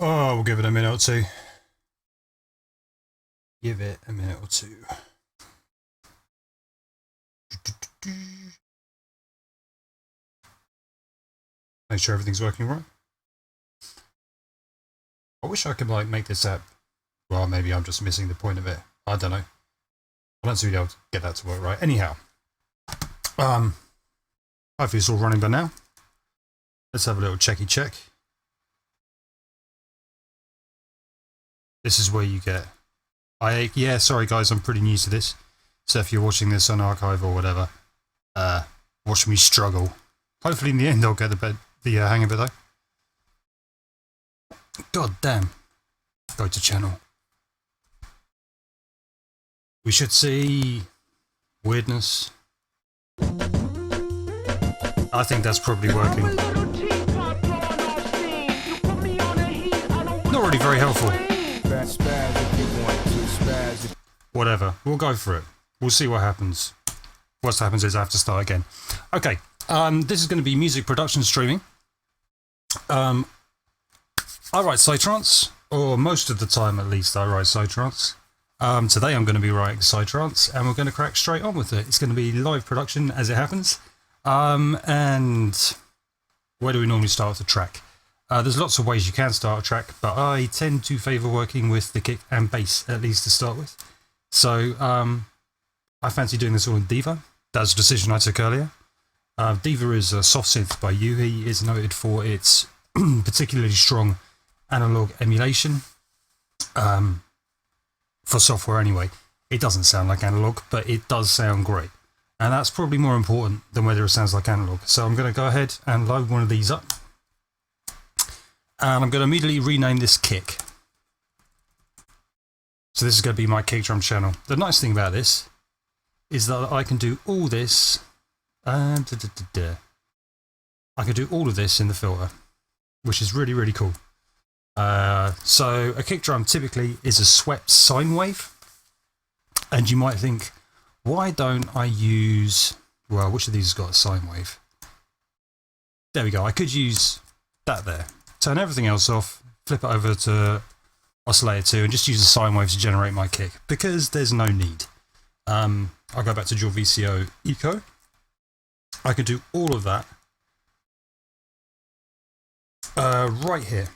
Oh, we'll give it a minute or two. Give it a minute or two. Make sure everything's working right. I wish I could like make this app. Well, maybe I'm just missing the point of it. I don't know. I don't seem to be able to get that to work right. Anyhow, hopefully it's all running by now. Let's have a little checky check. This is where you get. Yeah, sorry guys, I'm pretty new to this. So if you're watching this on archive or whatever, watch me struggle. Hopefully in the end I'll get the hang of it though. God damn. Go to channel. We should see weirdness. I think that's probably working. Not really very helpful. Whatever, we'll go for it. We'll see what happens. What happens is I have to start again. Okay, this is going to be music production streaming. I write Psy-Trance, or most of the time at least I write Psy-Trance. Today I'm going to be writing Psy-Trance and we're going to crack straight on with it. It's going to be live production as it happens. And where do we normally start with a track? There's lots of ways you can start a track, but I tend to favour working with the kick and bass at least to start with. So I fancy doing this all in Diva. That's a decision I took earlier. Diva is a soft synth by U-He. It's noted for its particularly strong analog emulation. For software anyway. It doesn't sound like analog, but it does sound great. And that's probably more important than whether it sounds like analog. So I'm going to go ahead and load one of these up. And I'm going to immediately rename this kick. So this is going to be my kick drum channel. The nice thing about this is that I can do all this. I can do all of this in the filter, which is really, really cool. So a kick drum typically is a swept sine wave. And you might think, why don't I use, well, which of these has got a sine wave? There we go. I could use that there. Turn everything else off, flip it over to oscillator 2 and just use a sine wave to generate my kick because there's no need. I'll go back to Dual VCO Eco. I can do all of that right here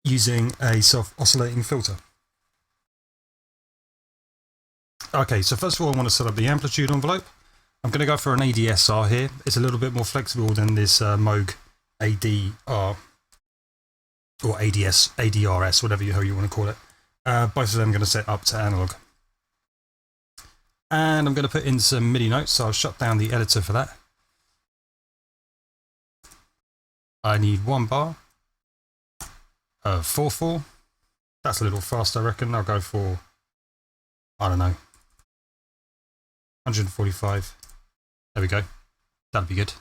using a self-oscillating filter. Okay, so first of all I want to set up the amplitude envelope. I'm going to go for an ADSR here. It's a little bit more flexible than this Moog ADR or ADRS, whatever how you want to call it. Both of them I'm going to set up to analog. And I'm going to put in some MIDI notes, so I'll shut down the editor for that. I need 1 bar of 4/4. That's a little fast, I reckon. I'll go for, I don't know, 145. There we go. That'd be good.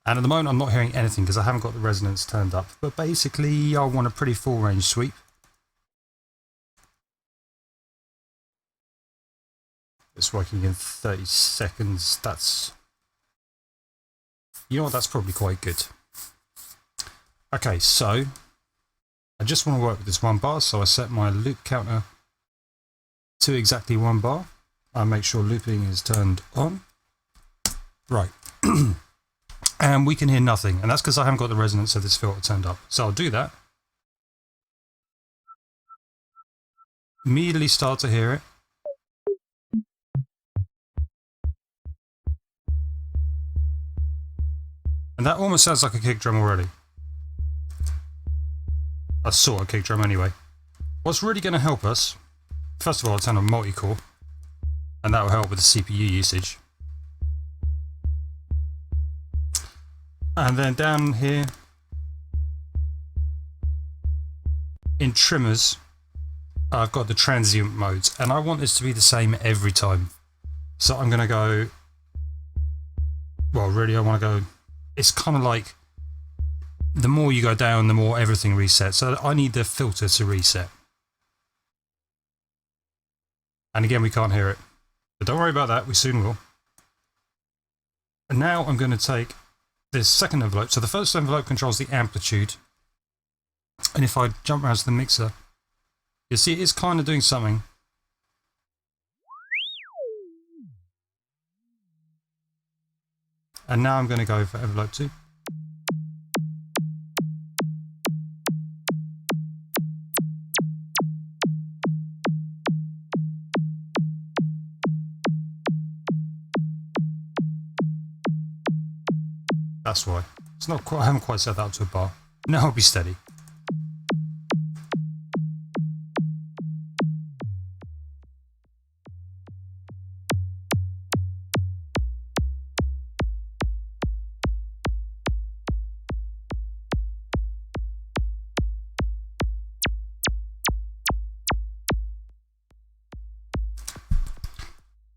And at the moment I'm not hearing anything because I haven't got the resonance turned up. But basically I want a pretty full range sweep. It's working in 30 seconds. That's, you know what, that's probably quite good. Okay, so I just want to work with this 1 bar, so I set my loop counter to exactly 1 bar. I make sure looping is turned on. Right. And we can hear nothing, and that's because I haven't got the resonance of this filter turned up. So I'll do that. Immediately start to hear it. And that almost sounds like a kick drum already. A sort of kick drum anyway. What's really going to help us, first of all I'll turn on multi-core, and that will help with the CPU usage. And then down here in trimmers, I've got the transient modes, and I want this to be the same every time. So I'm going to go, well, really I want to go, it's kind of like the more you go down, the more everything resets. So I need the filter to reset. And again, we can't hear it. But don't worry about that, we soon will. And now I'm going to take this second envelope. So the first envelope controls the amplitude. And if I jump around to the mixer, you see it is kind of doing something. And now I'm going to go for envelope 2. That's why. It's not quite, I haven't quite set that up to a bar. Now I'll be steady.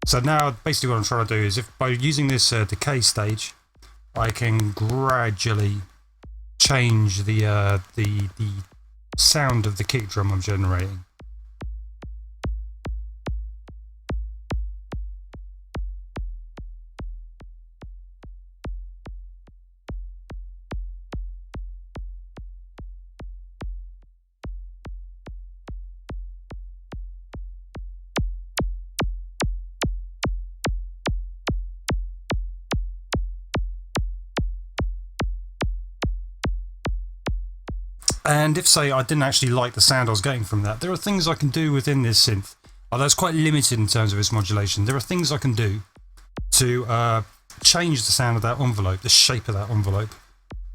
So now basically what I'm trying to do is, if by using this decay stage, I can gradually change the sound of the kick drum I'm generating. And if, say, I didn't actually like the sound I was getting from that, there are things I can do within this synth, although it's quite limited in terms of its modulation. There are things I can do to change the sound of that envelope, the shape of that envelope,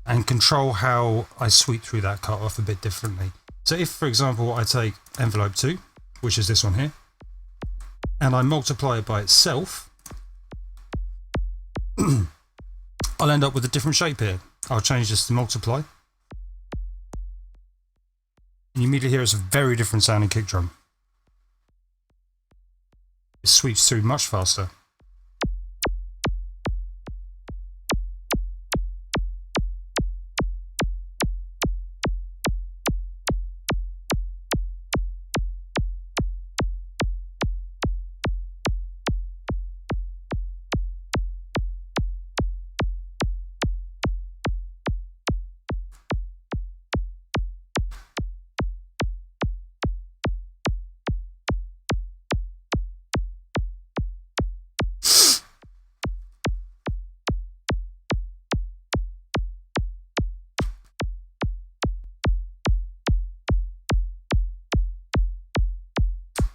and control how I sweep through that cutoff a bit differently. So if, for example, I take envelope 2, which is this one here, and I multiply it by itself, I'll end up with a different shape here. I'll change this to multiply. And you immediately hear it's a very different sounding kick drum. It sweeps through much faster.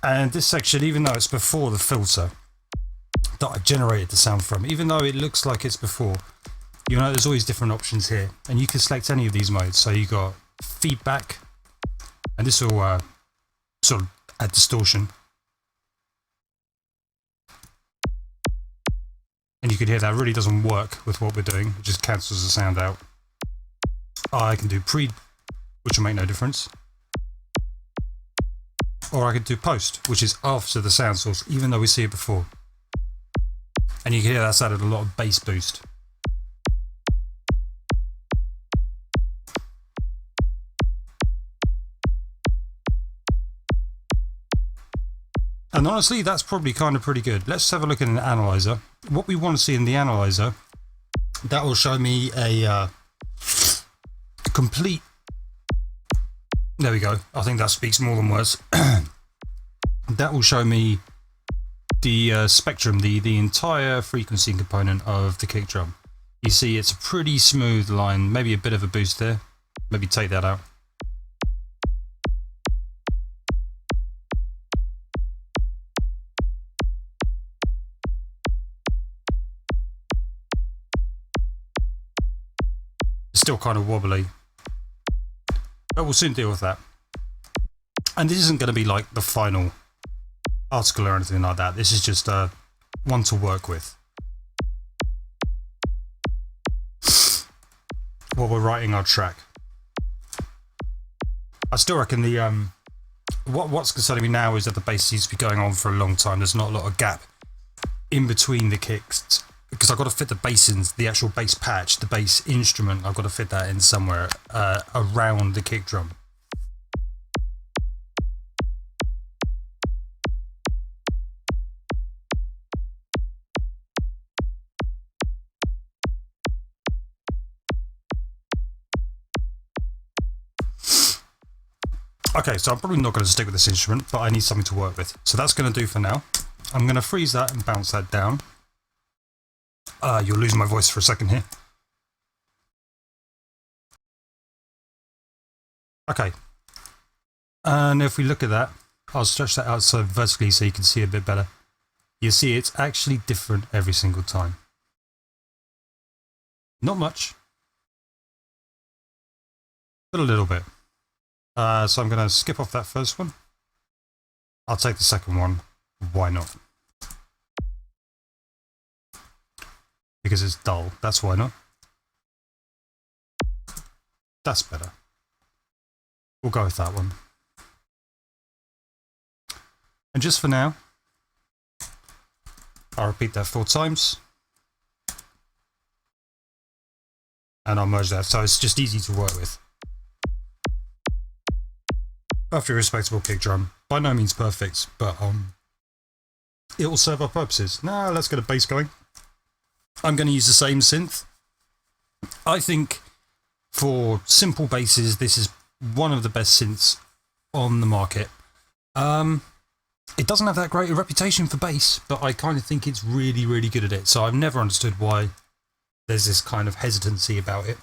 And this section, even though it's before the filter that I generated the sound from, even though it looks like it's before, you know, there's always different options here, and you can select any of these modes. So you got feedback, and this will sort of add distortion, and you can hear that really doesn't work with what we're doing. It just cancels the sound out. I can do pre, which will make no difference. Or I could do post, which is after the sound source, even though we see it before. And you can hear that's added a lot of bass boost. And honestly, that's probably kind of pretty good. Let's have a look at an analyzer. What we want to see in the analyzer, that will show me a complete... There we go. I think that speaks more than words. That will show me the spectrum, the entire frequency component of the kick drum. You see it's a pretty smooth line, maybe a bit of a boost there. Maybe take that out. It's still kind of wobbly. But we'll soon deal with that. And this isn't going to be like the final article or anything like that. This is just one to work with while we're writing our track. I still reckon the what's concerning me now is that the bass seems to be going on for a long time. There's not a lot of gap in between the kicks, because I've got to fit the bass in, the actual bass patch, the bass instrument, I've got to fit that in somewhere around the kick drum. Okay, so I'm probably not going to stick with this instrument, but I need something to work with. So that's going to do for now. I'm going to freeze that and bounce that down. You'll lose my voice for a second here. Okay. And if we look at that, I'll stretch that out so vertically so you can see a bit better. You see it's actually different every single time. Not much, but a little bit. So I'm going to skip off that first one. I'll take the second one. Why not? Because it's dull. That's why not. That's better. We'll go with that one. And just for now, I'll repeat that 4 times. And I'll merge that so it's just easy to work with. After a respectable kick drum, by no means perfect, but it will serve our purposes. Now let's get a bass going. I'm going to use the same synth. I think for simple basses, this is one of the best synths on the market. It doesn't have that great a reputation for bass, but I kind of think it's really, really good at it. So I've never understood why there's this kind of hesitancy about it.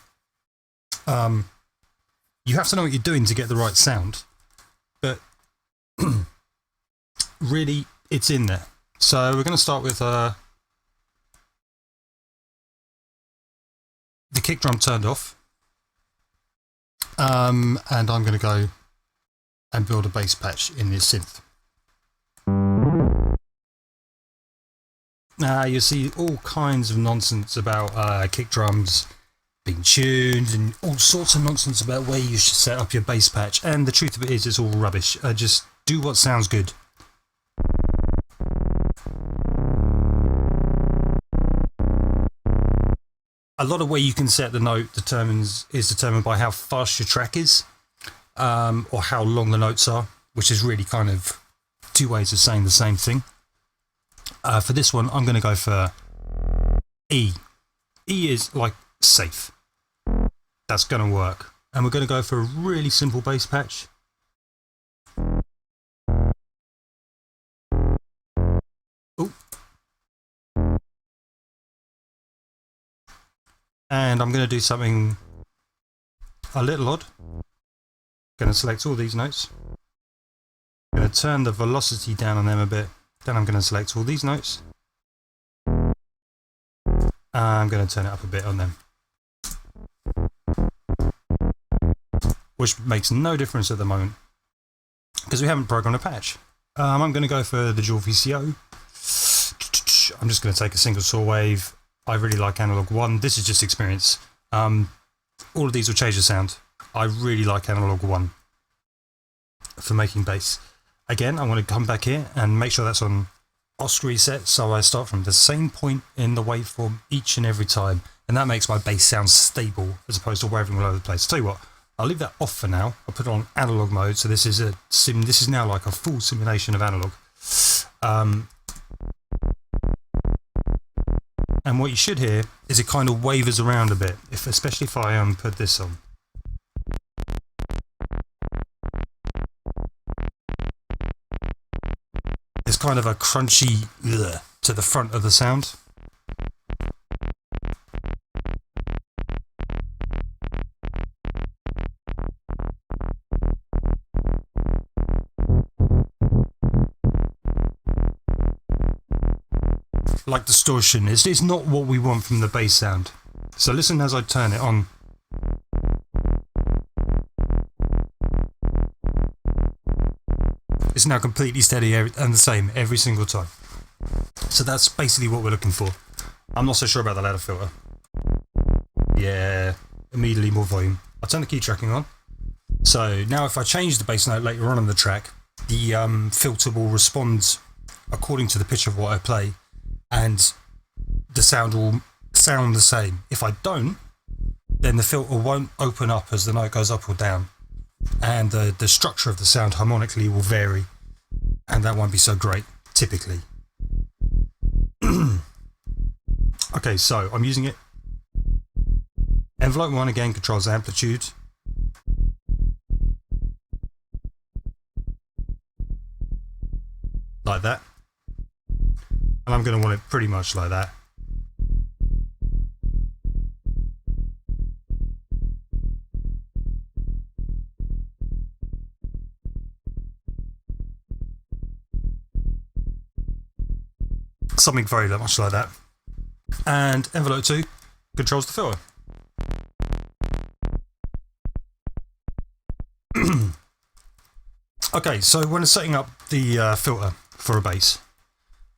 You have to know what you're doing to get the right sound, but really, it's in there. So we're going to start with the kick drum turned off, and I'm going to go and build a bass patch in this synth. Now you see all kinds of nonsense about kick drums being tuned and all sorts of nonsense about where you should set up your bass patch, and the truth of it is it's all rubbish. Just do what sounds good. A lot of where you can set the note is determined by how fast your track is, or how long the notes are, which is really kind of 2 ways of saying the same thing. For this one, I'm going to go for E. E is like safe. That's going to work. And we're going to go for a really simple bass patch. Ooh. And I'm going to do something a little odd. Going to select all these notes. Going to turn the velocity down on them a bit. Then I'm going to select all these notes. I'm going to turn it up a bit on them. Which makes no difference at the moment, because we haven't programmed a patch. I'm going to go for the dual VCO. I'm just going to take a single saw wave. I really like analog 1. This is just experience. All of these will change the sound. I really like analog 1 for making bass. Again, I'm going to come back here and make sure that's on oscillating reset, so I start from the same point in the waveform each and every time, and that makes my bass sound stable as opposed to wavering all over the place. Tell you what, I'll leave that off for now. I'll put it on analog mode, so this is now like a full simulation of analog. And what you should hear is it kind of wavers around a bit, especially if I put this on. It's kind of a crunchy to the front of the sound. Like distortion, it's not what we want from the bass sound. So listen as I turn it on. It's now completely steady and the same every single time. So that's basically what we're looking for. I'm not so sure about the ladder filter. Yeah, immediately more volume. I'll turn the key tracking on. So now if I change the bass note later on in the track, the filter will respond according to the pitch of what I play, and the sound will sound the same. If I don't, then the filter won't open up as the note goes up or down, and the structure of the sound harmonically will vary, and that won't be so great, typically. Okay, so I'm using it. Envelope 1 again controls the amplitude. like that. And I'm going to want it pretty much like that. Something very much like that. And envelope 2 controls the filter. Okay, so when setting up the filter for a bass,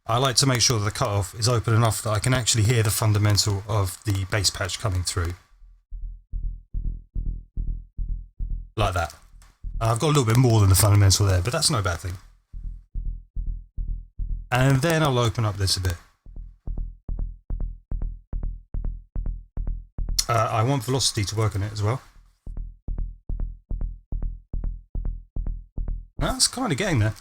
I like to make sure that the cutoff is open enough that I can actually hear the fundamental of the bass patch coming through. Like that. I've got a little bit more than the fundamental there, but that's no bad thing. And then I'll open up this a bit. I want velocity to work on it as well. That's kind of getting there.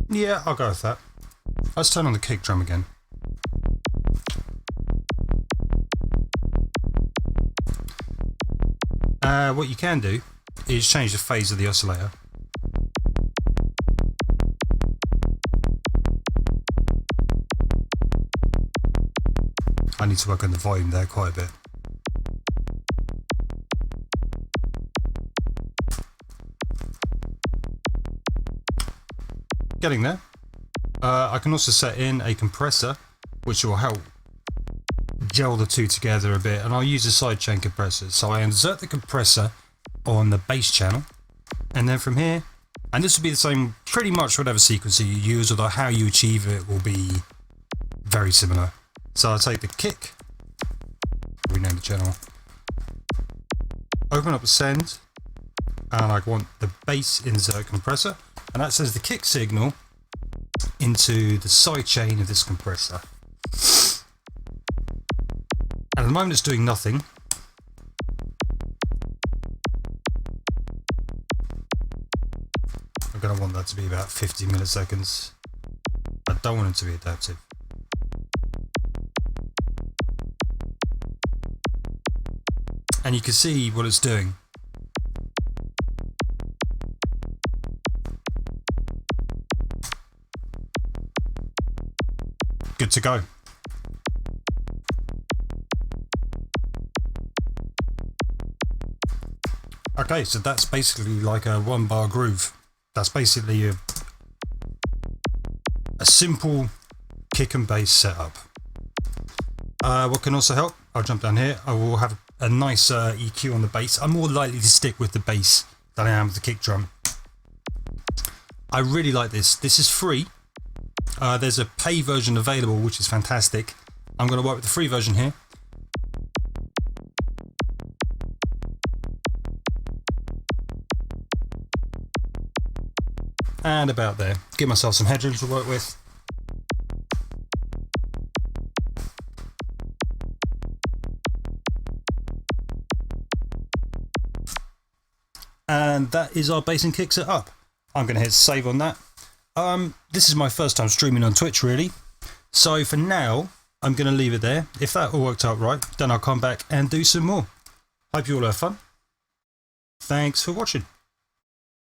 Yeah, I'll go with that. Let's turn on the kick drum again. What you can do is change the phase of the oscillator. I need to work on the volume there quite a bit. Getting there. I can also set in a compressor, which will help gel the two together a bit, and I'll use a sidechain compressor. So I insert the compressor on the bass channel, and then from here, and this will be the same pretty much whatever sequencer you use, although how you achieve it will be very similar. So I'll take the kick, rename the channel, open up a send, and I want the bass insert compressor, and that sends the kick signal into the sidechain of this compressor. And at the moment it's doing nothing. I'm going to want that to be about 50 milliseconds. I don't want it to be adaptive. And you can see what it's doing. Good to go. Okay, so that's basically like a 1-bar groove. That's basically a simple kick and bass setup. What can also help, I'll jump down here, I will have a nice EQ on the bass. I'm more likely to stick with the bass than I am with the kick drum. I really like this. This is free. There's a pay version available, which is fantastic. I'm going to work with the free version here. And about there. Give myself some headroom to work with. And that is our bass and kick set up. I'm going to hit save on that. This is my first time streaming on Twitch, really. So for now, I'm going to leave it there. If that all worked out right, then I'll come back and do some more. Hope you all have fun. Thanks for watching.